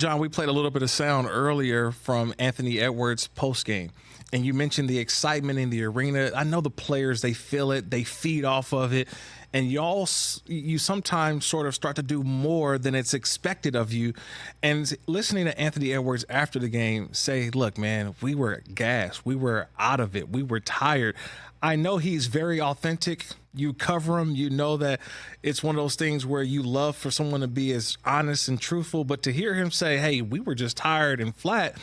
John, we played a little bit of sound earlier from Anthony Edwards' postgame, and you mentioned the excitement in the arena. I know the players, they feel it, they feed off of it, and you sometimes sort of start to do more than it's expected of you. And listening to Anthony Edwards after the game say, look, man, we were gassed. We were out of it. We were tired. I know he's very authentic. You cover him. You know that it's one of those things where you love for someone to be as honest and truthful. But to hear him say, hey, we were just tired and flat,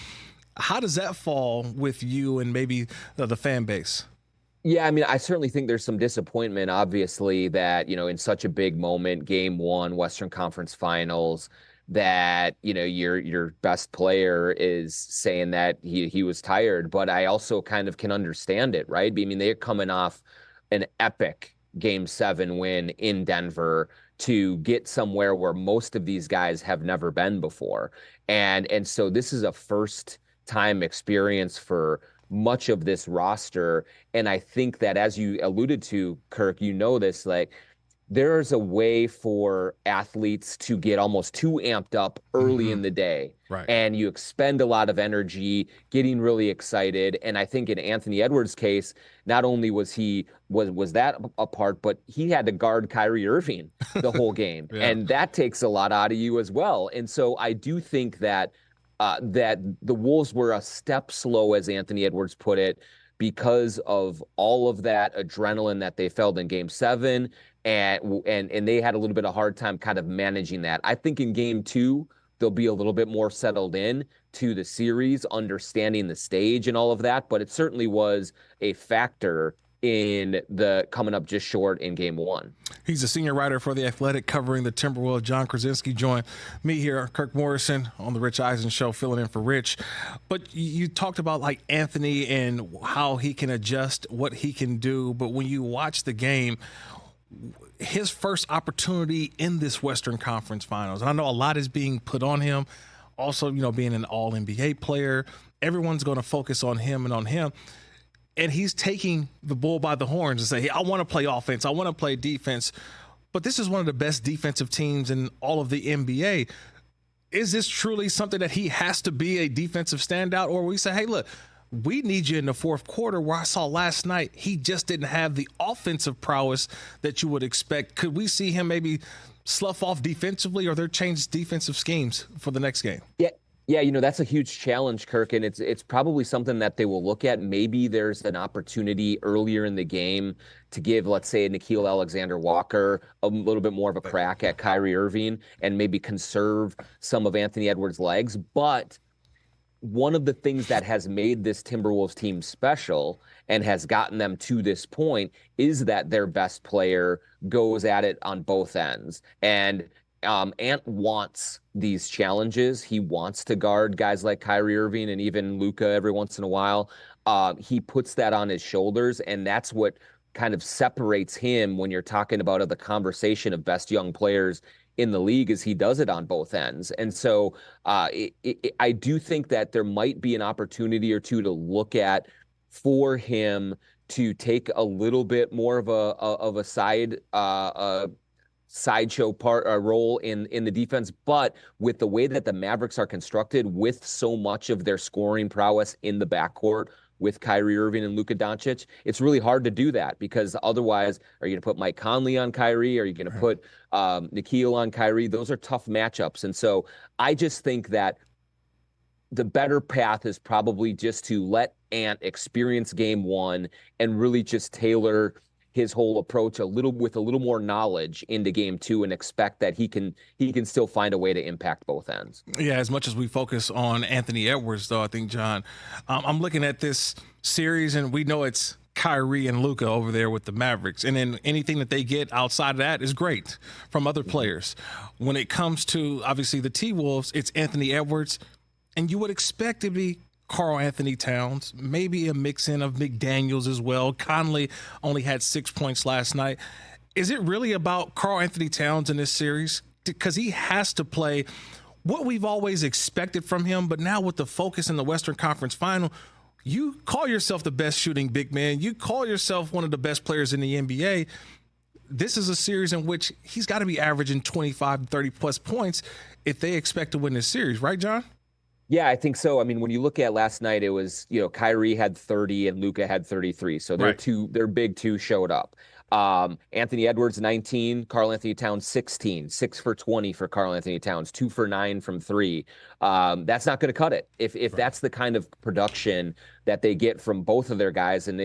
how does that fall with you and maybe the fan base? Yeah, I mean, I certainly think there's some disappointment, obviously, that, in such a big moment, Game 1, Western Conference Finals, that, your best player is saying that he was tired. But I also kind of can understand it, right? I mean, they're coming off an epic Game 7 win in Denver to get somewhere where most of these guys have never been before. And so this is a first-time experience for much of this roster. And I think that, as you alluded to, Kirk, this, like, there's a way for athletes to get almost too amped up early in the day. Right. And you expend a lot of energy getting really excited. And I think in Anthony Edwards' case, not only was that a part, but he had to guard Kyrie Irving the whole game. Yeah. And that takes a lot out of you as well. And so I do think that that the Wolves were a step slow, as Anthony Edwards put it, because of all of that adrenaline that they felt in Game 7, and they had a little bit of hard time kind of managing that. I think in Game 2, they'll be a little bit more settled in to the series, understanding the stage and all of that, but it certainly was a factor in the coming up just short in Game 1. He's a senior writer for The Athletic covering the Timberwolves. John Krawczynski joined me here, Kirk Morrison, on the Rich Eisen Show, filling in for Rich. But you talked about like Anthony and how he can adjust, what he can do. But when you watch the game, his first opportunity in this Western Conference Finals, and I know a lot is being put on him, also, being an all-NBA player, everyone's going to focus on him and on him. And he's taking the bull by the horns and say, hey, I want to play offense. I want to play defense. But this is one of the best defensive teams in all of the NBA. Is this truly something that he has to be a defensive standout? Or we say, hey, look, we need you in the fourth quarter, where I saw last night he just didn't have the offensive prowess that you would expect. Could we see him maybe slough off defensively, or they're changed defensive schemes for the next game? Yeah, that's a huge challenge, Kirk, and it's probably something that they will look at. Maybe there's an opportunity earlier in the game to give, let's say, Nickeil Alexander-Walker a little bit more of a crack at Kyrie Irving and maybe conserve some of Anthony Edwards' legs. But one of the things that has made this Timberwolves team special and has gotten them to this point is that their best player goes at it on both ends. And Ant wants these challenges. He wants to guard guys like Kyrie Irving and even Luka every once in a while. He puts that on his shoulders, and that's what kind of separates him when you're talking about the conversation of best young players in the league, is he does it on both ends. And so I do think that there might be an opportunity or two to look at for him to take a little bit more of a sideshow role in the defense. But with the way that the Mavericks are constructed, with so much of their scoring prowess in the backcourt with Kyrie Irving and Luka Doncic, it's really hard to do that, because otherwise, are you going to put Mike Conley on Kyrie? Are you going to put Nickeil on Kyrie? Those are tough matchups. And so I just think that the better path is probably just to let Ant experience Game 1 and really just tailor his whole approach with a little more knowledge into Game 2, and expect that he can still find a way to impact both ends. Yeah, as much as we focus on Anthony Edwards, though, I think, John, I'm looking at this series, and we know it's Kyrie and Luka over there with the Mavericks. And then anything that they get outside of that is great from other players. When it comes to, obviously, the T-Wolves, it's Anthony Edwards, and you would expect it to be Karl-Anthony Towns, maybe a mix-in of McDaniels as well. Conley only had 6 points last night. Is it really about Karl-Anthony Towns in this series? Because he has to play what we've always expected from him, but now with the focus in the Western Conference Final, you call yourself the best shooting big man. You call yourself one of the best players in the NBA. this is a series in which he's got to be averaging 25, 30 plus points if they expect to win this series, right, John? Yeah, I think so. I mean, when you look at last night, it was, Kyrie had 30 and Luka had 33. So their big two showed up. Anthony Edwards, 19, Karl-Anthony Towns, 16, 6 for 20 for Karl-Anthony Towns, 2 for 9 from 3. That's not going to cut it. If that's the kind of production that they get from both of their guys and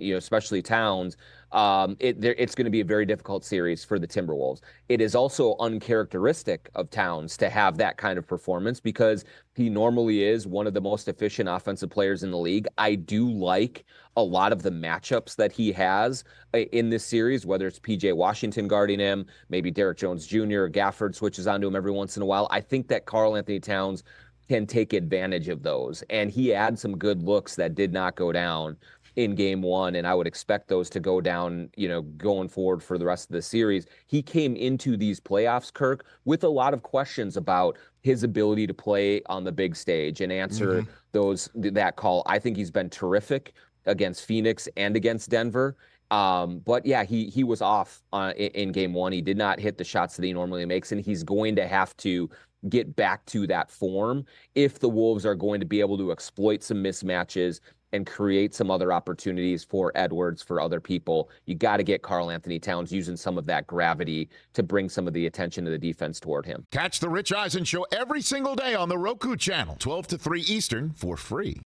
especially Towns, it's going to be a very difficult series for the Timberwolves. It is also uncharacteristic of Towns to have that kind of performance because he normally is one of the most efficient offensive players in the league. I do like a lot of the matchups that he has in this series, whether it's PJ Washington guarding him, maybe Derek Jones Jr. or Gafford switches onto him every once in a while. I think that Karl-Anthony Towns can take advantage of those. And he had some good looks that did not go down in game one, and I would expect those to go down, going forward for the rest of the series. He came into these playoffs, Kirk, with a lot of questions about his ability to play on the big stage and answer that call. I think he's been terrific against Phoenix and against Denver. But yeah, he was off in game one. He did not hit the shots that he normally makes, and he's going to have to get back to that form if the Wolves are going to be able to exploit some mismatches and create some other opportunities for Edwards, for other people. You got to get Karl-Anthony Towns using some of that gravity to bring some of the attention of the defense toward him. Catch the Rich Eisen Show every single day on the Roku channel, 12 to 3 Eastern, for free.